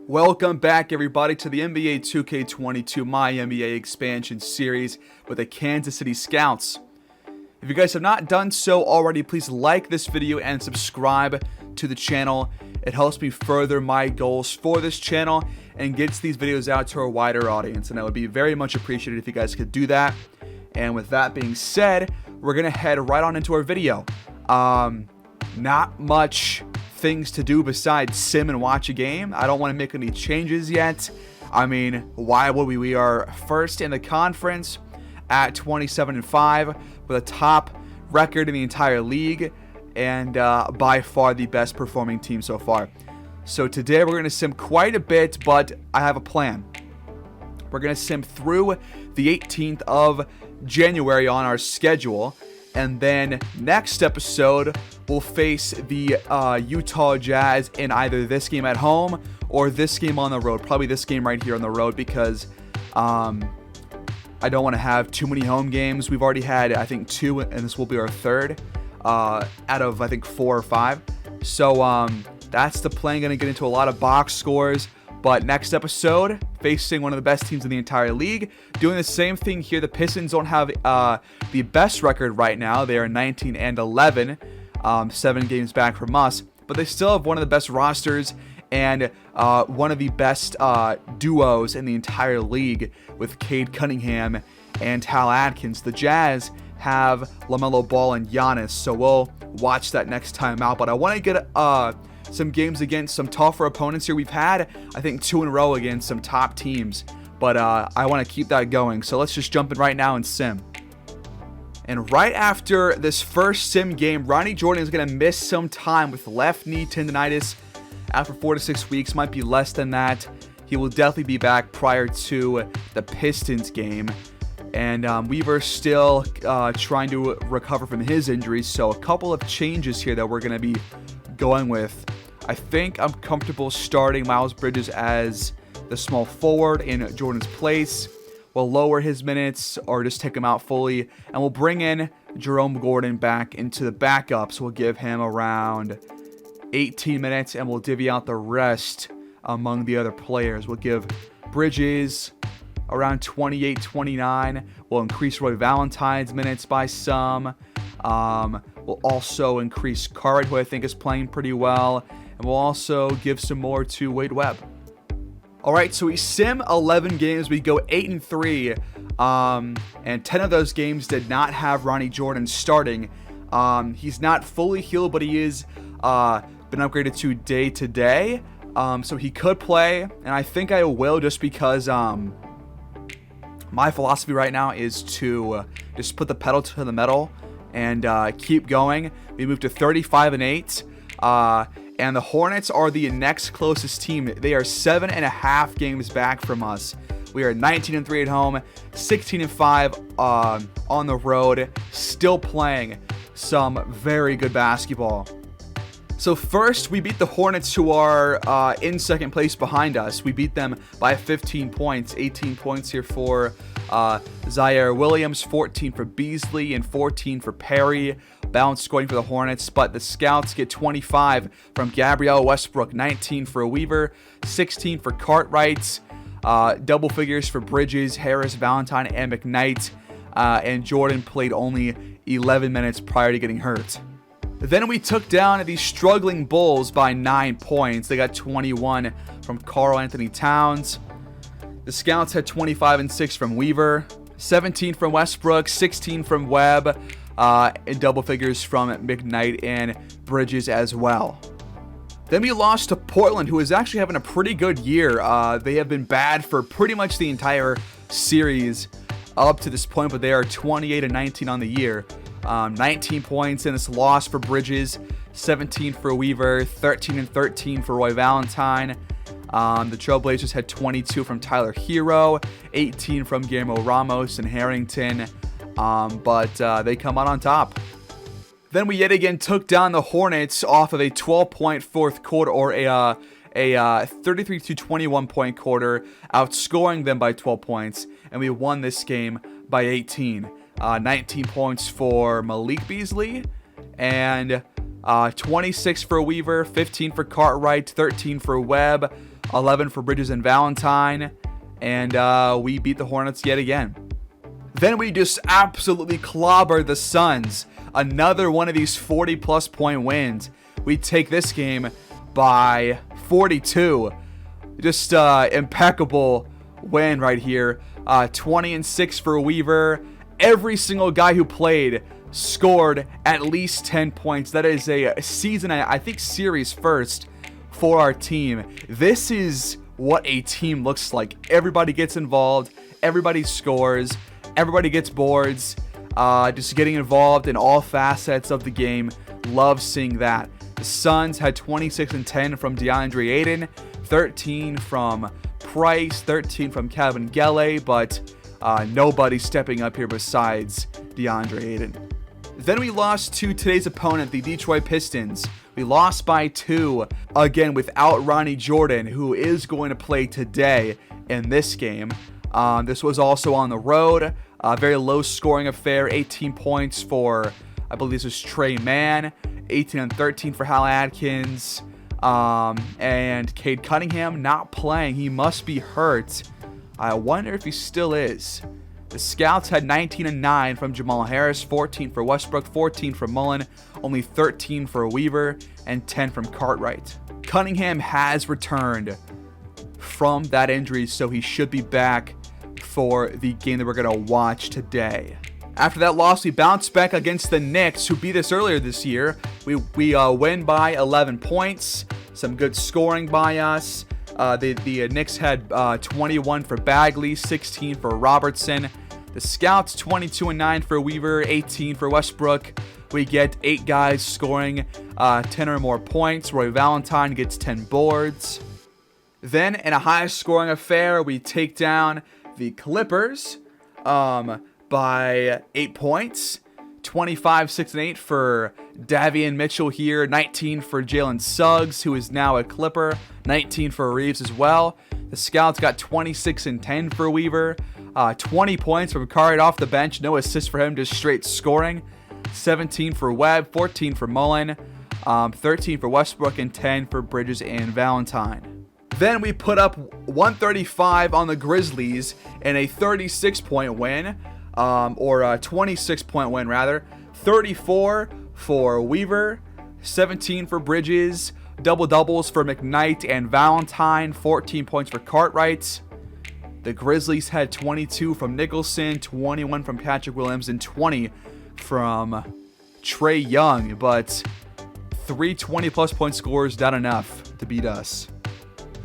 Welcome back, everybody, to the NBA 2K22 MyNBA expansion series with the Kansas City Scouts. If you guys have not done so already, please like this video and subscribe to the channel. It helps me further my goals for this channel and gets these videos out to a wider audience, and I would be very much appreciated if you guys could do that. And with that being said, we're going to head right on into our video. Not much things to do besides sim and watch a game. I don't want to make any changes yet. I mean, why would we? We are first in the conference at 27-5 with a top record in the entire league, and by far the best performing team so far. So today we're going to sim quite a bit, but I have a plan. We're going to sim through the 18th of January on our schedule, and then next episode we'll face the Utah Jazz in either this game at home or this game on the road. Probably this game right here on the road, because I don't want to have too many home games. We've already had, I think, 2, and this will be our third out of, I think, 4 or 5. So that's the plan. Going to get into a lot of box scores. But next episode, facing one of the best teams in the entire league. Doing the same thing here. The Pistons don't have the best record right now. They are 19-11, 7 games back from us. But they still have one of the best rosters and one of the best duos in the entire league with Cade Cunningham and Tal Atkins. The Jazz have LaMelo Ball and Giannis, so we'll watch that next time out. But I want to get some games against some tougher opponents here. We've had, I think, 2 in a row against some top teams, but I want to keep that going. So let's just jump in right now and sim. And right after this first sim game, Ronnie Jordan is going to miss some time with left knee tendonitis after 4 to 6 weeks. Might be less than that. He will definitely be back prior to the Pistons game. And Weaver still trying to recover from his injuries. So a couple of changes here that we're going to be going with. I think I'm comfortable starting Miles Bridges as the small forward in Jordan's place. We'll lower his minutes or just take him out fully, and we'll bring in Jerome Gordon back into the backups. We'll give him around 18 minutes, and we'll divvy out the rest among the other players. We'll give Bridges around 28, 29. We'll increase Roy Valentine's minutes by some. We'll also increase Cartwright, who I think is playing pretty well. And we'll also give some more to Wade Webb. Alright, so we sim 11 games. We go 8-3. And 10 of those games did not have Ronnie Jordan starting. He's not fully healed, but he is been upgraded to day-to-day. So he could play. And I think I will, just because my philosophy right now is to just put the pedal to the metal and keep going. We moved to 35-8, and the Hornets are the next closest team. They are 7.5 games back from us. We are 19-3 at home, 16-5 on the road, still playing some very good basketball. So first, we beat the Hornets, who are in second place behind us. We beat them by 15 points, 18 points here for Zaire Williams, 14 for Beasley, and 14 for Perry. Balanced scoring for the Hornets, but the Scouts get 25 from Gabrielle Westbrook, 19 for Weaver, 16 for Cartwright, double figures for Bridges, Harris, Valentine, and McKnight, and Jordan played only 11 minutes prior to getting hurt. Then we took down the struggling Bulls by 9 points. They got 21 from Karl Anthony Towns. The Scouts had 25 and 6 from Weaver, 17 from Westbrook, 16 from Webb, and double figures from McKnight and Bridges as well. Then we lost to Portland, who is actually having a pretty good year. They have been bad for pretty much the entire series up to this point, but they are 28-19 on the year. 19 points in this loss for Bridges, 17 for Weaver, 13-13 for Roy Valentine. The Trailblazers had 22 from Tyler Hero, 18 from Guillermo Ramos and Harrington, but they come out on top. Then we yet again took down the Hornets off of a 12-point fourth quarter, or a 33-21 point quarter, outscoring them by 12 points, and we won this game by 18. 19 points for Malik Beasley, and 26 for Weaver, 15 for Cartwright, 13 for Webb, 11 for Bridges and Valentine, and we beat the Hornets yet again. Then we just absolutely clobbered the Suns. Another one of these 40-plus point wins. We take this game by 42. Just impeccable win right here. 20-6 for Weaver. Every single guy who played scored at least 10 points. That is a season, I think, series first for our team. This is what a team looks like. Everybody gets involved. Everybody scores. Everybody gets boards. Just getting involved in all facets of the game. Love seeing that. The Suns had 26 and 10 from DeAndre Ayton, 13 from Price, 13 from Kevin Gele, but nobody stepping up here besides DeAndre Ayton. Then we lost to today's opponent, the Detroit Pistons. We lost by 2, again without Ronnie Jordan, who is going to play today in this game. This was also on the road. A very low scoring affair. 18 points for, I believe this was Trey Mann. 18 and 13 for Hal Adkins. And Cade Cunningham not playing. He must be hurt. I wonder if he still is. The Scouts had 19 and 9 from Jamal Harris. 14 for Westbrook. 14 for Mullen. Only 13 for Weaver. And 10 from Cartwright. Cunningham has returned from that injury, so he should be back for the game that we're going to watch today. After that loss, we bounced back against the Knicks, who beat us earlier this year. We win by 11 points. Some good scoring by us. The Knicks had 21 for Bagley, 16 for Robertson. The Scouts 22 and 9 for Weaver, 18 for Westbrook. We get 8 guys scoring 10 or more points. Roy Valentine gets 10 boards. Then, in a high-scoring affair, we take down the Clippers by 8 points. 25, 6, and 8 for Davion Mitchell here. 19 for Jalen Suggs, who is now a Clipper. 19 for Reeves as well. The Scouts got 26 and 10 for Weaver. 20 points from Cartwright off the bench. No assist for him, just straight scoring. 17 for Webb. 14 for Mullen. 13 for Westbrook. And 10 for Bridges and Valentine. Then we put up 135 on the Grizzlies in a 36-point win, or a 26-point win, rather. 34 for Weaver, 17 for Bridges, double-doubles for McKnight and Valentine, 14 points for Cartwright. The Grizzlies had 22 from Nicholson, 21 from Patrick Williams, and 20 from Trey Young, but 3 20-plus point scores not enough to beat us.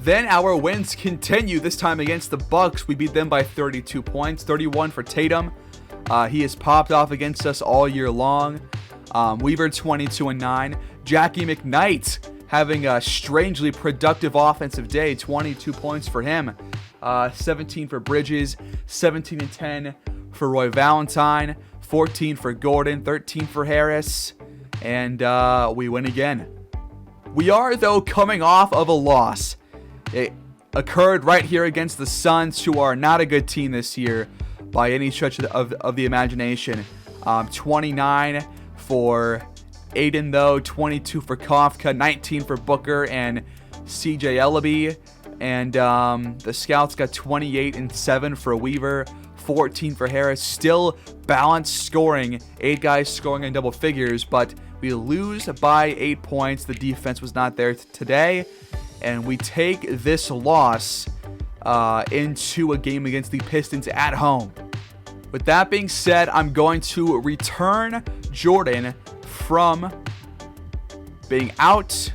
Then our wins continue, this time against the Bucks. We beat them by 32 points, 31 for Tatum. He has popped off against us all year long. Weaver 22 and 9. Jackie McKnight having a strangely productive offensive day, 22 points for him. 17 for Bridges, 17 and 10 for Roy Valentine, 14 for Gordon, 13 for Harris, and we win again. We are, though, coming off of a loss. It occurred right here against the Suns, who are not a good team this year by any stretch of the imagination. 29 for Aiden, though, 22 for Kafka, 19 for Booker and CJ Ellaby. And the Scouts got 28 and 7 for Weaver, 14 for Harris. Still balanced scoring, 8 guys scoring in double figures, but we lose by 8 points. The defense was not there today. And we take this loss into a game against the Pistons at home. With that being said, I'm going to return Jordan from being out.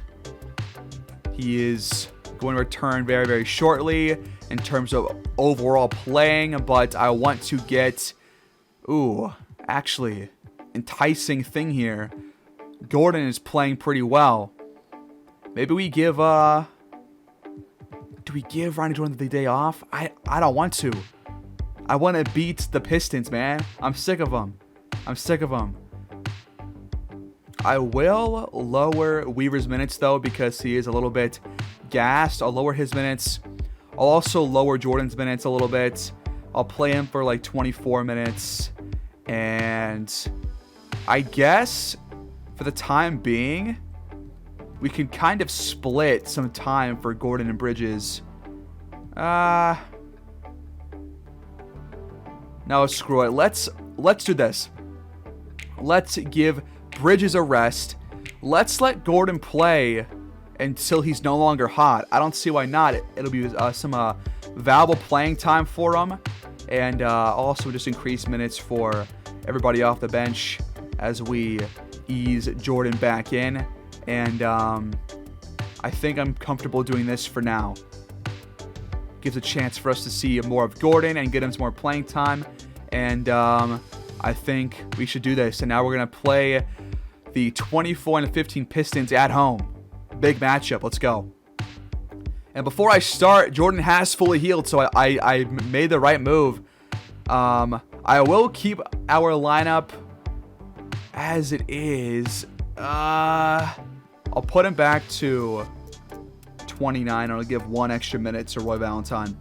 He is going to return very, very shortly in terms of overall playing, but I want to get, actually, enticing thing here. Gordon is playing pretty well. Maybe we give, do we give Ronnie Jordan the day off? I don't want to. I want to beat the Pistons, man. I'm sick of them. I will lower Weaver's minutes, though, because he is a little bit gassed. I'll lower his minutes. I'll also lower Jordan's minutes a little bit. I'll play him for like 24 minutes. And I guess for the time being, we can kind of split some time for Gordon and Bridges. No, screw it. Let's do this. Let's give Bridges a rest. Let's let Gordon play until he's no longer hot. I don't see why not. It'll be some valuable playing time for him, and also just increase minutes for everybody off the bench as we ease Jordan back in. And I think I'm comfortable doing this for now. Gives a chance for us to see more of Gordon and get him some more playing time. And I think we should do this. And now we're going to play the 24-15 Pistons at home. Big matchup. Let's go. And before I start, Jordan has fully healed, so I made the right move. I will keep our lineup as it is. I'll put him back to 29. I'll give 1 extra minute to Roy Valentine.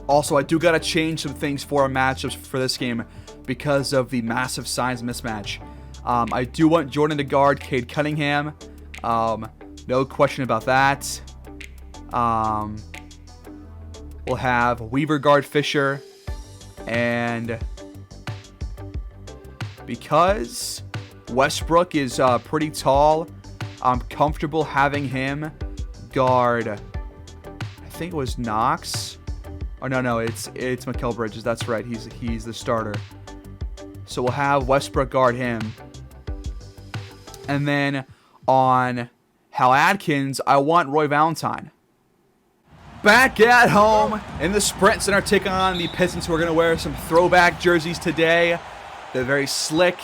Also, I do got to change some things for our matchups for this game because of the massive size mismatch. I do want Jordan to guard Cade Cunningham. No question about that. We'll have Weaver guard Fisher. And because Westbrook is pretty tall, I'm comfortable having him guard, I think it was Knox. Oh, no, it's Mikal Bridges. That's right. He's the starter. So we'll have Westbrook guard him. And then on Hal Adkins, I want Roy Valentine. Back at home in the Sprint Center, taking on the Pistons, who are going to wear some throwback jerseys today. They're very slick.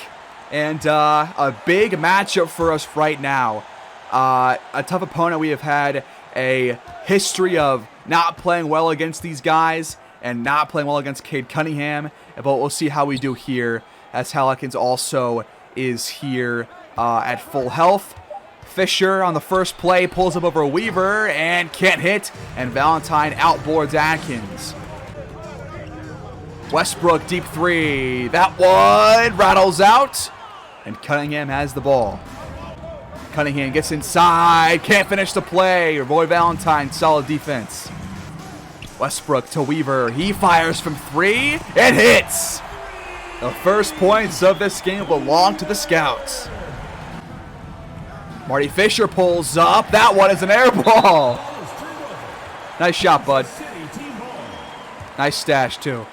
And a big matchup for us right now. A tough opponent. We have had a history of not playing well against these guys and not playing well against Cade Cunningham. But we'll see how we do here, as Hal Adkins also is here at full health. Fisher on the first play pulls up over Weaver and can't hit, and Valentine outboards Adkins. Westbrook deep three. That one rattles out, and Cunningham has the ball. Cunningham gets inside, can't finish the play. Roy Valentine, solid defense. Westbrook to Weaver. He fires from three. It hits. The first points of this game belong to the Scouts. Marty Fisher pulls up. That one is an air ball. Nice shot, bud. Nice stash, too.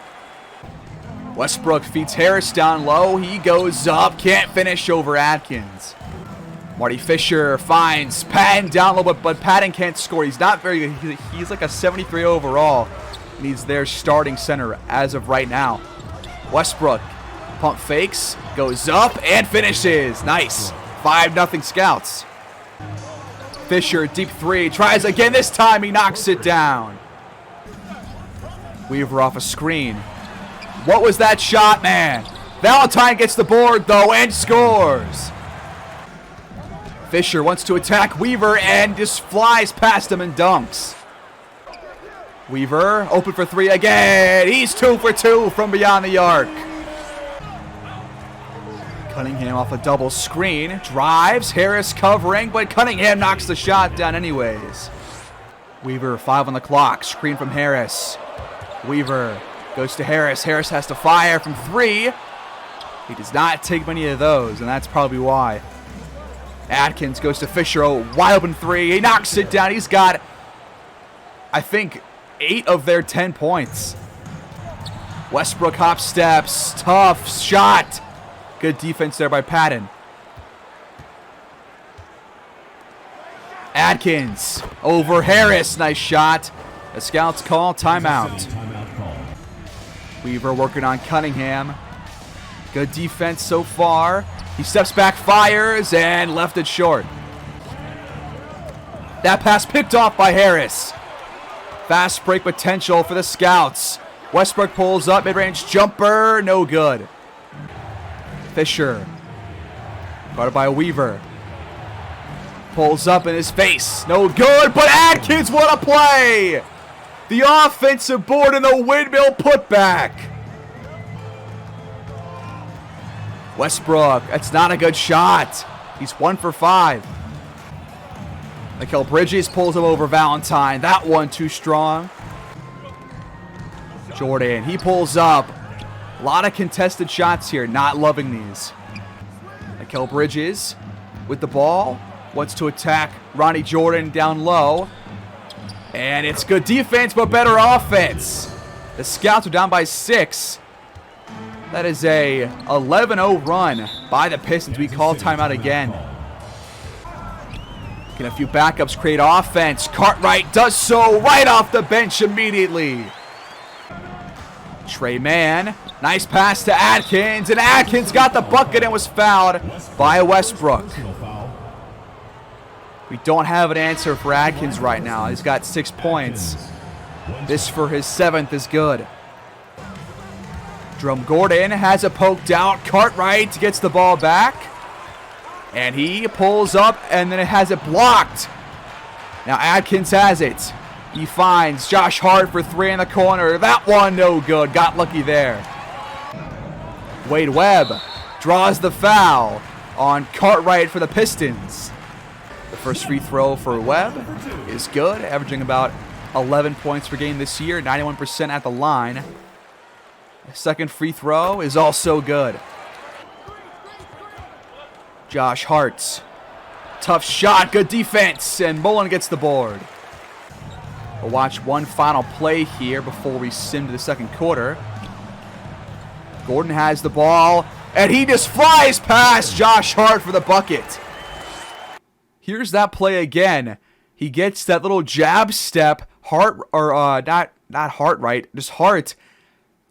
Westbrook feeds Harris down low. He goes up. Can't finish over Adkins. Marty Fisher finds Patton down low, but Patton can't score. He's not very good. He's like a 73 overall, and he's their starting center as of right now. Westbrook pump fakes, goes up, and finishes. Nice. 5-0 Scouts. Fisher, deep three, tries again. This time he knocks it down. Weaver off a screen. What was that shot, man? Valentine gets the board, though, and scores. Fisher wants to attack Weaver and just flies past him and dunks. Weaver open for three again. He's 2 for 2 from beyond the arc. Cunningham off a double screen. Drives. Harris covering, but Cunningham knocks the shot down anyways. Weaver, 5 on the clock. Screen from Harris. Weaver goes to Harris. Harris has to fire from 3. He does not take many of those, and that's probably why. Adkins goes to Fisher. Oh, wide open 3. He knocks it down. He's got, I think, 8 of their 10 points. Westbrook hop steps. Tough shot. Good defense there by Patton. Adkins over Harris. Nice shot. The Scouts call timeout. Weaver working on Cunningham. Good defense so far. He steps back, fires, and left it short. That pass picked off by Harris. Fast break potential for the Scouts. Westbrook pulls up, mid-range jumper, no good. Fisher, guarded by Weaver. Pulls up in his face, no good, but Adkins, what a play! The offensive board and the windmill putback. Westbrook, that's not a good shot. He's 1 for 5. Mikal Bridges pulls him over Valentine. That one too strong. Jordan, he pulls up. A lot of contested shots here. Not loving these. Mikal Bridges with the ball. Wants to attack Ronnie Jordan down low. And it's good defense, but better offense. The Scouts are down by 6. That is a 11-0 run by the Pistons. We call timeout again. Get a few backups, create offense. Cartwright does so right off the bench immediately. Trey Mann, nice pass to Atkins, and Atkins got the bucket and was fouled by Westbrook. We don't have an answer for Atkins right now. He's got 6 points. This for his 7th is good. Drum Gordon has it poked out. Cartwright gets the ball back. And he pulls up and then it has it blocked. Now Atkins has it. He finds Josh Hart for 3 in the corner. That one no good. Got lucky there. Wade Webb draws the foul on Cartwright for the Pistons. The first free throw for Webb is good, averaging about 11 points per game this year, 91% at the line. The second free throw is also good. Josh Hart. Tough shot, good defense, and Mullen gets the board. We'll watch one final play here before we sim to the second quarter. Gordon has the ball, and he just flies past Josh Hart for the bucket. Here's that play again. He gets that little jab step. Hart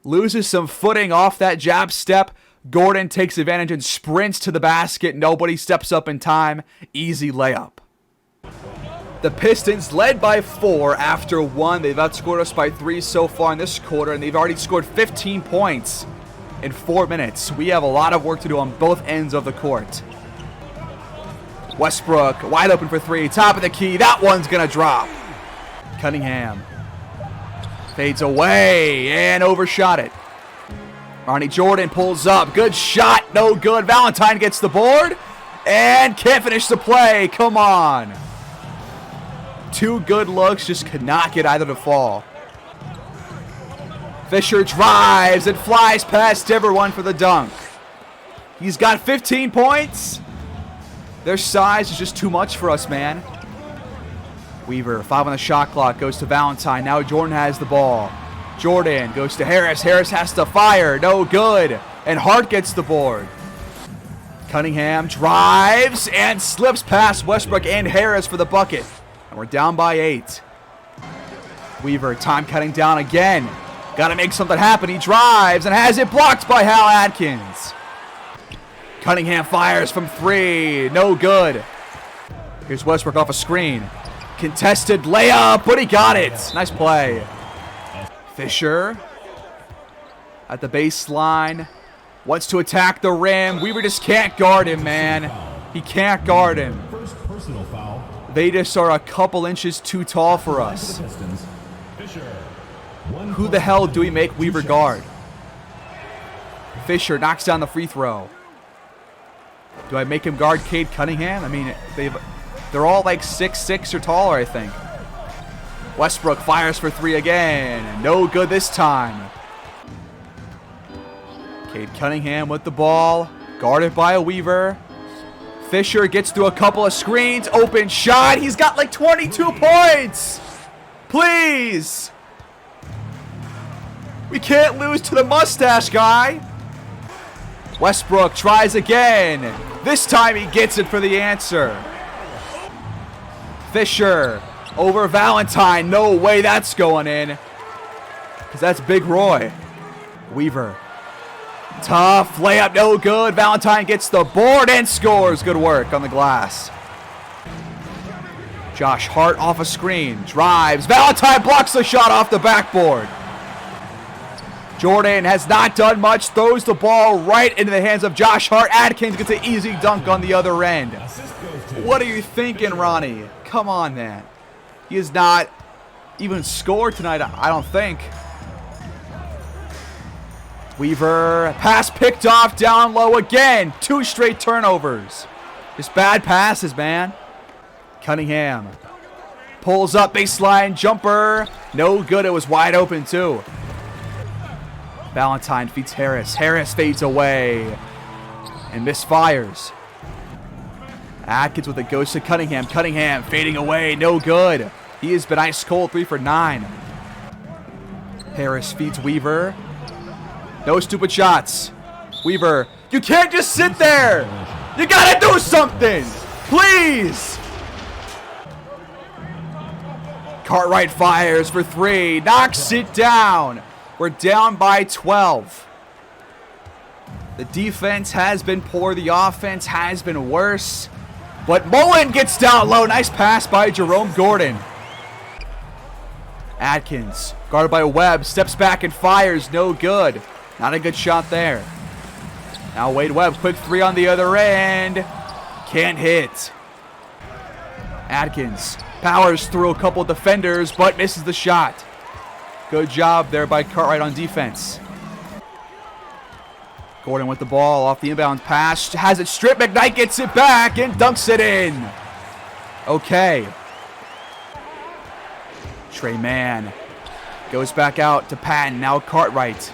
loses some footing off that jab step. Gordon takes advantage and sprints to the basket. Nobody steps up in time. Easy layup. The Pistons led by 4 after 1. They've outscored us by 3 so far in this quarter, and they've already scored 15 points in 4 minutes. We have a lot of work to do on both ends of the court. Westbrook wide open for 3. Top of the key. That one's going to drop. Cunningham fades away and overshot it. Ronnie Jordan pulls up. Good shot. No good. Valentine gets the board and can't finish the play. Come on. 2 good looks. Just could not get either to fall. Fisher drives and flies past everyone for the dunk. He's got 15 points. Their size is just too much for us, man. Weaver, 5 on the shot clock, goes to Valentine. Now Jordan has the ball. Jordan goes to Harris. Harris has to fire. No good. And Hart gets the board. Cunningham drives and slips past Westbrook and Harris for the bucket. And we're down by 8. Weaver, time cutting down again. Got to make something happen. He drives and has it blocked by Hal Atkins. Cunningham fires from 3. No good. Here's Westbrook off a screen. Contested layup, but he got it. Nice play. Fisher at the baseline. Wants to attack the rim. Weaver just can't guard him, man. He can't guard him. They just are a couple inches too tall for us. Who the hell do we make Weaver guard? Fisher knocks down the free throw. Do I make him guard Cade Cunningham? I mean, they're all like 6'6" or taller, I think. Westbrook fires for 3 again. No good this time. Cade Cunningham with the ball. Guarded by a Weaver. Fisher gets through a couple of screens. Open shot. He's got like 22 points. Please. We can't lose to the mustache guy. Westbrook tries again. This time he gets it for the answer. Fisher over Valentine. No way that's going in. Because that's Big Roy. Weaver. Tough layup, no good. Valentine gets the board and scores. Good work on the glass. Josh Hart off a screen. Drives. Valentine blocks the shot off the backboard. Jordan has not done much. Throws the ball right into the hands of Josh Hart. Atkins gets an easy dunk on the other end. What are you thinking, Ronnie? Come on, man. He has not even scored tonight, I don't think. Weaver, pass picked off down low again. 2 straight turnovers. Just bad passes, man. Cunningham pulls up, baseline jumper. No good. It was wide open, too. Valentine feeds Harris. Harris fades away and misfires. Atkins with a ghost to Cunningham. Cunningham fading away. No good. He has been ice cold. 3 for 9. Harris feeds Weaver. No stupid shots. Weaver, you can't just sit there. You gotta do something. Please. Cartwright fires for 3. Knocks it down. We're down by 12. The defense has been poor. The offense has been worse. But Mullen gets down low. Nice pass by Jerome Gordon. Atkins, guarded by Webb, steps back and fires. No good. Not a good shot there. Now Wade Webb, quick 3 on the other end. Can't hit. Atkins powers through a couple defenders, but misses the shot. Good job there by Cartwright on defense. Gordon with the ball off the inbound pass. Has it stripped. McKnight gets it back and dunks it in. Okay. Trey Mann goes back out to Patton. Now Cartwright.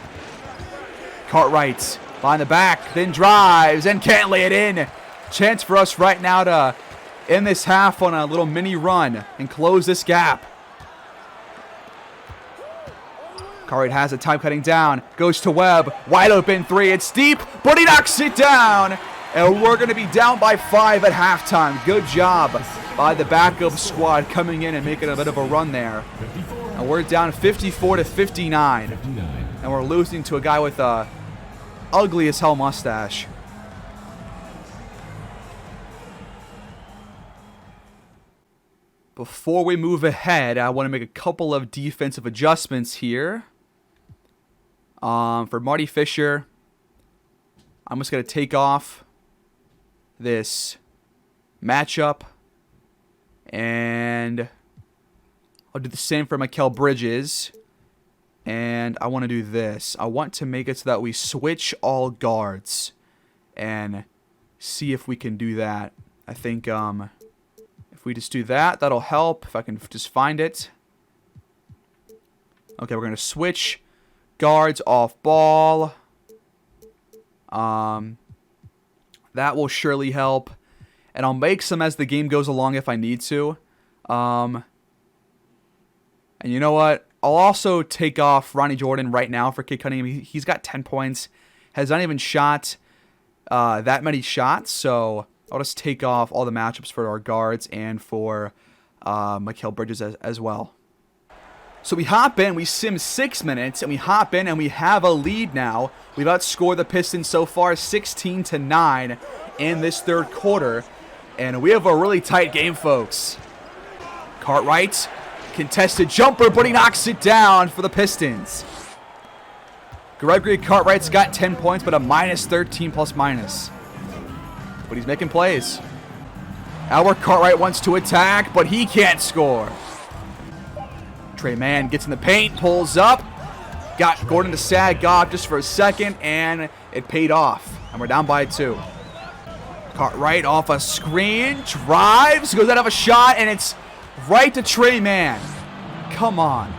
Cartwright behind the back, then drives and can't lay it in. Chance for us right now to end this half on a little mini run and close this gap. Cartwright has it, time cutting down, goes to Webb, wide open 3, it's deep, but he knocks it down, and we're going to be down by 5 at halftime. Good job by the backup squad coming in and making a bit of a run there. And we're down 54 to 59, and we're losing to a guy with a ugly as hell mustache. Before we move ahead, I want to make a couple of defensive adjustments here. For Marty Fisher, I'm just going to take off this matchup, and I'll do the same for Mikal Bridges. And I want to do this. I want to make it so that we switch all guards and see if we can do that. I think if we just do that, that'll help. If I can just find it. Okay, we're going to switch guards off ball. That will surely help. And I'll make some as the game goes along if I need to. And you know what? I'll also take off Ronnie Jordan right now for Cade Cunningham. He's got 10 points. Has not even shot that many shots. So I'll just take off all the matchups for our guards and for Mikal Bridges as well. So we hop in, we sim 6 minutes, and we hop in and we have a lead now. We've outscored the Pistons so far 16-9 in this third quarter. And we have a really tight game, folks. Cartwright, contested jumper, but he knocks it down for the Pistons. Gregory Cartwright's got 10 points, but a minus 13 plus minus. But he's making plays. Albert Cartwright wants to attack, but he can't score. Trey Mann gets in the paint, pulls up. Got Gordon to sag off just for a second, and it paid off. And we're down by 2. Cartwright off a screen, drives, goes out of a shot, and it's right to Trey Mann. Come on.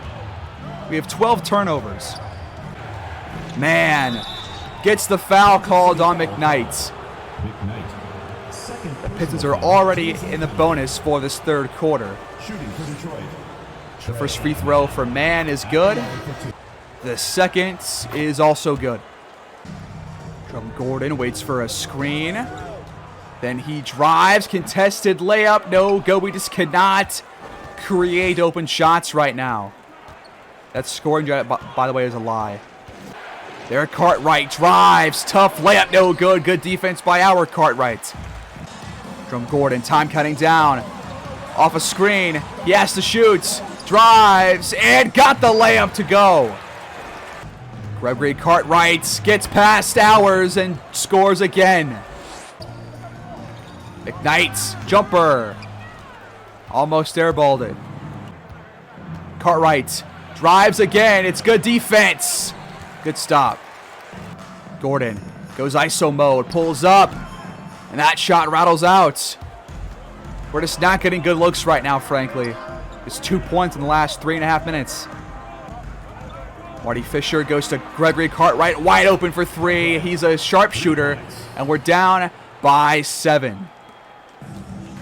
We have 12 turnovers. Mann gets the foul called on McKnight. The Pistons are already in the bonus for this third quarter. The first free throw for Mann is good. The second is also good. From Gordon waits for a screen. Then he drives, contested layup, no go. We just cannot create open shots right now. That scoring drive, by the way, is a lie. There, Cartwright drives, tough layup, no good. Good defense by our Cartwright. From Gordon, time cutting down. Off a screen, he has to shoot. Drives, and got the layup to go. Gregory Cartwright gets past ours and scores again. McKnight's jumper. Almost airballed it. Cartwright drives again. It's good defense. Good stop. Gordon goes ISO mode, pulls up, and that shot rattles out. We're just not getting good looks right now, frankly. It's 2 points in the last 3.5 minutes. Marty Fisher goes to Gregory Cartwright, wide open for 3. He's a sharpshooter, and we're down by 7.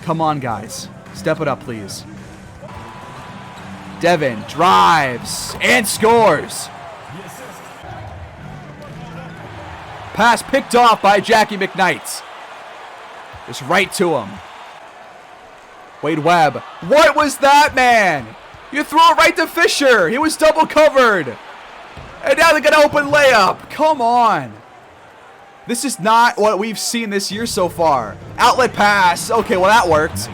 Come on, guys. Step it up, please. Devin drives and scores. Pass picked off by Jackie McKnight. Just right to him. Wade Webb. What was that, man? You threw it right to Fisher. He was double covered. And now they get an open layup. Come on. This is not what we've seen this year so far. Outlet pass. Okay, well, that worked.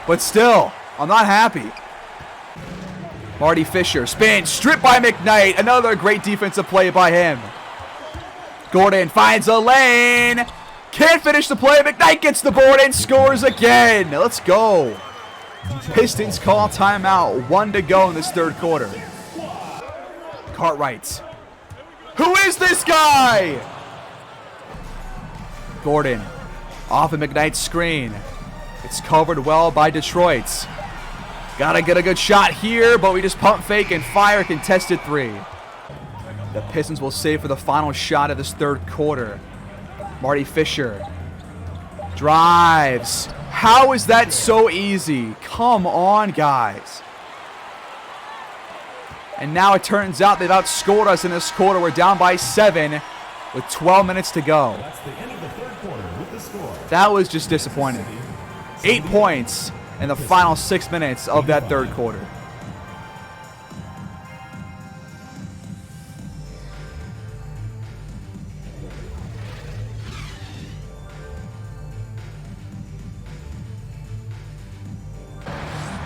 But still, I'm not happy. Marty Fisher. Spin. Stripped by McKnight. Another great defensive play by him. Gordon finds a lane. Can't finish the play. McKnight gets the board and scores again. Let's go. Pistons call timeout. 1 to go in this third quarter. Cartwright. Who is this guy? Gordon. Off of McKnight's screen. It's covered well by Detroit. Gotta get a good shot here, but we just pump fake and fire contested 3. The Pistons will save for the final shot of this third quarter. Marty Fisher drives. How is that so easy? Come on, guys. And now it turns out they've outscored us in this quarter. We're down by 7 with 12 minutes to go. That's the end of the third quarter with the score. That was just disappointing. 8 points in the final 6 minutes of that third quarter.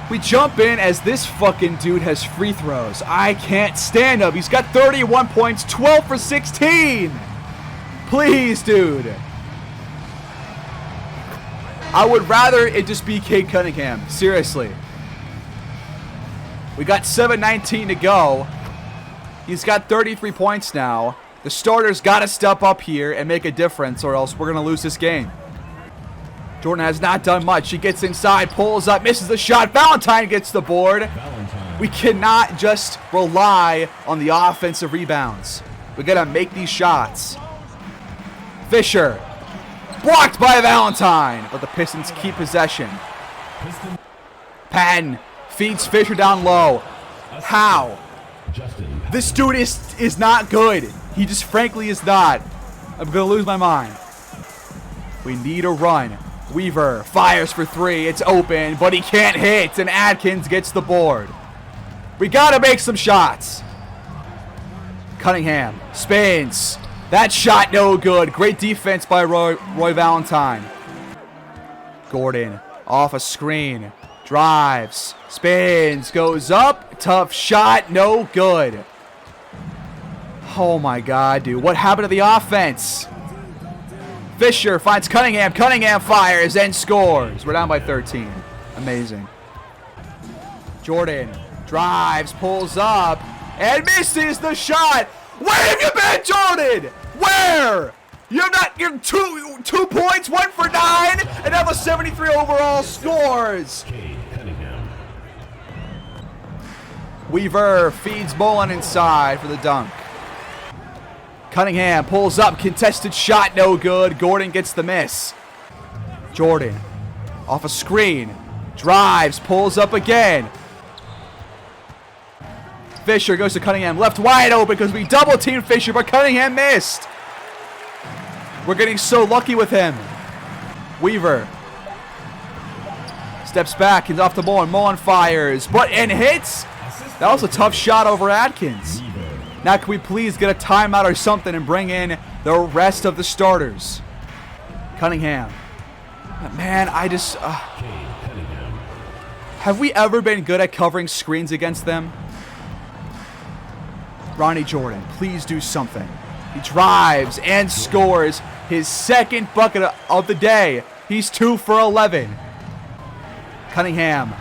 We jump in as this fucking dude has free throws. I can't stand him. He's got 31 points, 12 for 16. Please, dude. I would rather it just be Cade Cunningham. Seriously. We got 7:19 to go. He's got 33 points now. The starters got to step up here and make a difference, or else we're going to lose this game. Jordan has not done much. He gets inside, pulls up, misses the shot. Valentine gets the board. We cannot just rely on the offensive rebounds. We got to make these shots. Fisher. Blocked by Valentine, but the Pistons keep possession. Patton feeds Fisher down low. How? This dude is not good. He just frankly is not. I'm going to lose my mind. We need a run. Weaver fires for 3. It's open, but he can't hit, and Adkins gets the board. We got to make some shots. Cunningham spins. That shot no good. Great defense by Roy Valentine. Gordon off a screen. Drives. Spins. Goes up. Tough shot. No good. Oh my God, dude. What happened to the offense? Fisher finds Cunningham. Cunningham fires and scores. We're down by 13. Amazing. Jordan drives, pulls up, and misses the shot. Where have you been, Jordan? Where? You're 2 points, 1 for 9, and have a 73 overall scores. Weaver feeds Bolin inside for the dunk. Cunningham pulls up, contested shot, no good. Gordon gets the miss. Jordan off a screen, drives, pulls up again. Fisher goes to Cunningham, left wide open because we double teamed Fisher, but Cunningham missed. We're getting so lucky with him. Weaver steps back, he's off the ball, and Mullen fires, and hits. That was a tough shot over Adkins. Now can we please get a timeout or something and bring in the rest of the starters? Cunningham. Man, I just... have we ever been good at covering screens against them? Ronnie Jordan, please do something. He drives and scores his second bucket of the day. He's 2 for 11. Cunningham.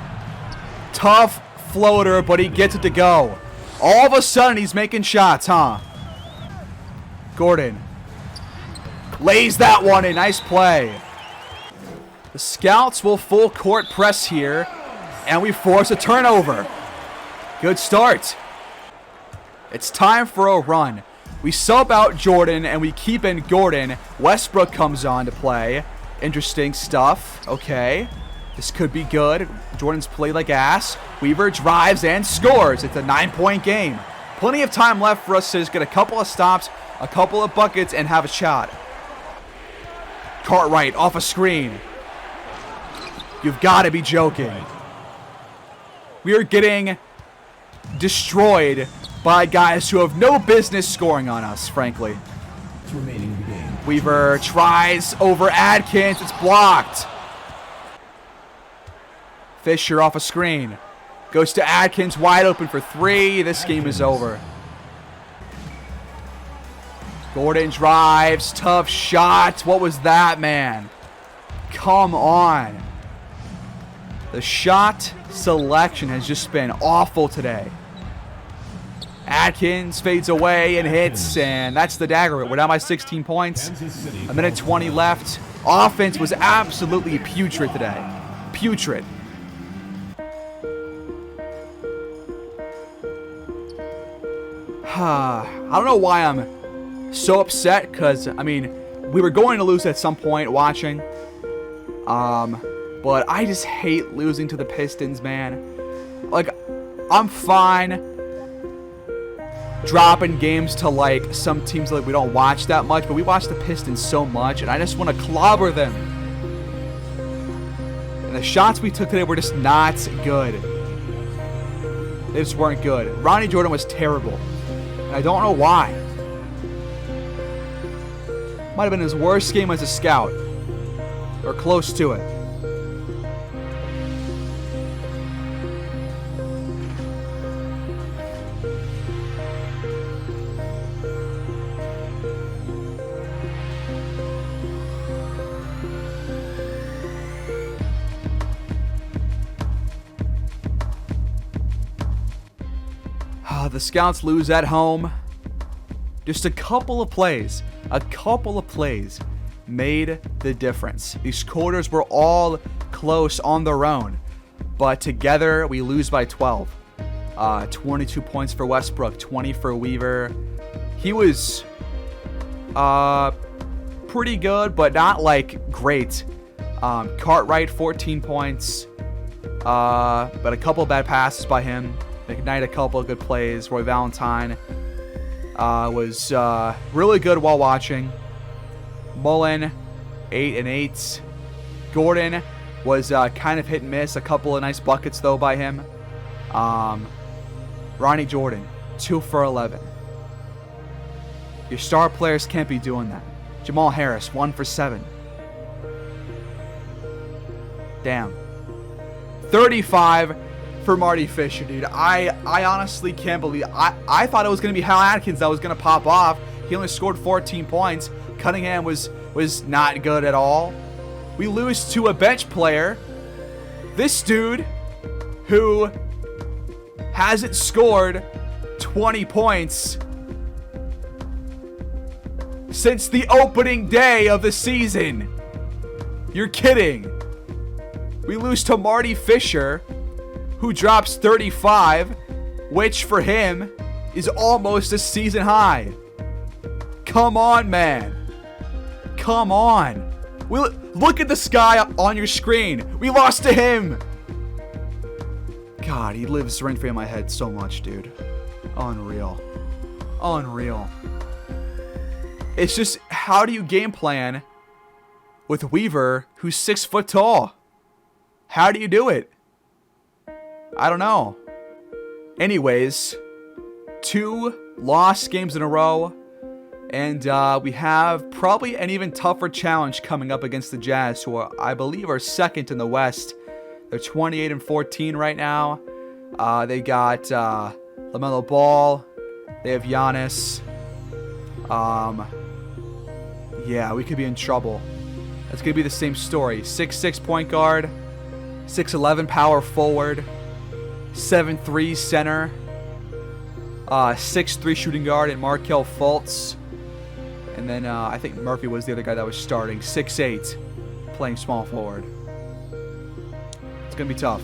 Tough floater, but he gets it to go. All of a sudden, he's making shots, huh? Gordon lays that one in. Nice play. The Scouts will full court press here, and we force a turnover. Good start. It's time for a run. We sub out Jordan, and we keep in Gordon. Westbrook comes on to play. Interesting stuff. Okay. This could be good. Jordan's played like ass. Weaver drives and scores. It's a 9-point game. Plenty of time left for us to just get a couple of stops, a couple of buckets, and have a shot. Cartwright off a screen. You've got to be joking. We are getting destroyed by guys who have no business scoring on us, frankly. Remaining in the game. Weaver tries over Adkins. It's blocked. Fisher off a screen. Goes to Adkins, wide open for 3. This game is over. Gordon drives. Tough shot. What was that, man? Come on. The shot selection has just been awful today. Atkins fades away and hits, and that's the dagger. We're down by 16 points. A minute 20 left. Offense was absolutely putrid today. Putrid. I don't know why I'm so upset, because, I mean, we were going to lose at some point watching. But I just hate losing to the Pistons, man. Like, I'm fine dropping games to, like, some teams that we don't watch that much, but we watch the Pistons so much, and I just want to clobber them. And the shots we took today were just not good. They just weren't good. Ronnie Jordan was terrible. And I don't know why. Might have been his worst game as a scout. Or close to it. The Scouts lose at home. Just a couple of plays made the difference. These quarters were all close on their own, but together we lose by 12. 22 points for Westbrook, 20 for Weaver. He was pretty good, but not like great. Cartwright, 14 points, but a couple bad passes by him. McKnight, a couple of good plays. Roy Valentine was really good while watching. Mullen, 8 and 8. Gordon was kind of hit and miss. A couple of nice buckets, though, by him. Ronnie Jordan, 2 for 11. Your star players can't be doing that. Jamal Harris, 1 for 7. Damn. 35 for Marty Fisher, dude. I honestly can't believe. I thought it was going to be Hal Atkins that was going to pop off. He only scored 14 points. Cunningham was not good at all. We lose to a bench player. This dude who hasn't scored 20 points since the opening day of the season. You're kidding. We lose to Marty Fisher, who drops 35, which for him is almost a season high. Come on, man. Come on. Look at this guy on your screen. We lost to him. God, he lives rent-free in my head so much, dude. Unreal. Unreal. It's just, how do you game plan with Weaver, who's 6 foot tall? How do you do it? I don't know. Anyways, 2 lost games in a row. And we have probably an even tougher challenge coming up against the Jazz, who I believe are second in the West. They're 28 and 14 right now. They got LaMelo Ball. They have Giannis. Yeah, we could be in trouble. That's going to be the same story. 6'6" point guard. 6'11" power forward. 7'3" center. 6'3" shooting guard and Markelle Fultz. And then I think Murphy was the other guy that was starting. 6'8", playing small forward. It's going to be tough.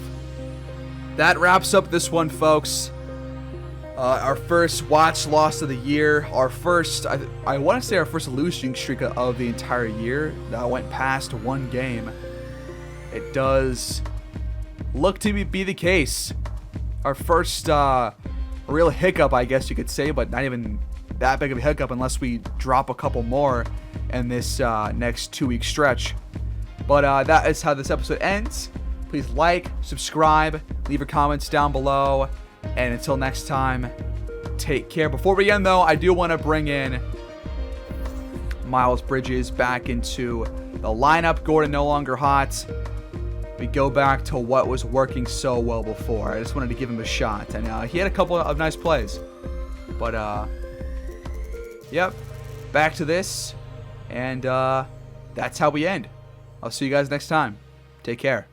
That wraps up this one, folks. Our first watch loss of the year. Our first, I want to say our first losing streak of the entire year. That went past one game. It does look to be the case. Our first real hiccup, I guess you could say, but not even that big of a hiccup unless we drop a couple more in this next 2-week stretch. But that is how this episode ends. Please like, subscribe, leave your comments down below. And until next time, take care. Before we end, though, I do want to bring in Miles Bridges back into the lineup. Gordon no longer hot. We go back to what was working so well before. I just wanted to give him a shot. And he had a couple of nice plays. But, yep, back to this. And that's how we end. I'll see you guys next time. Take care.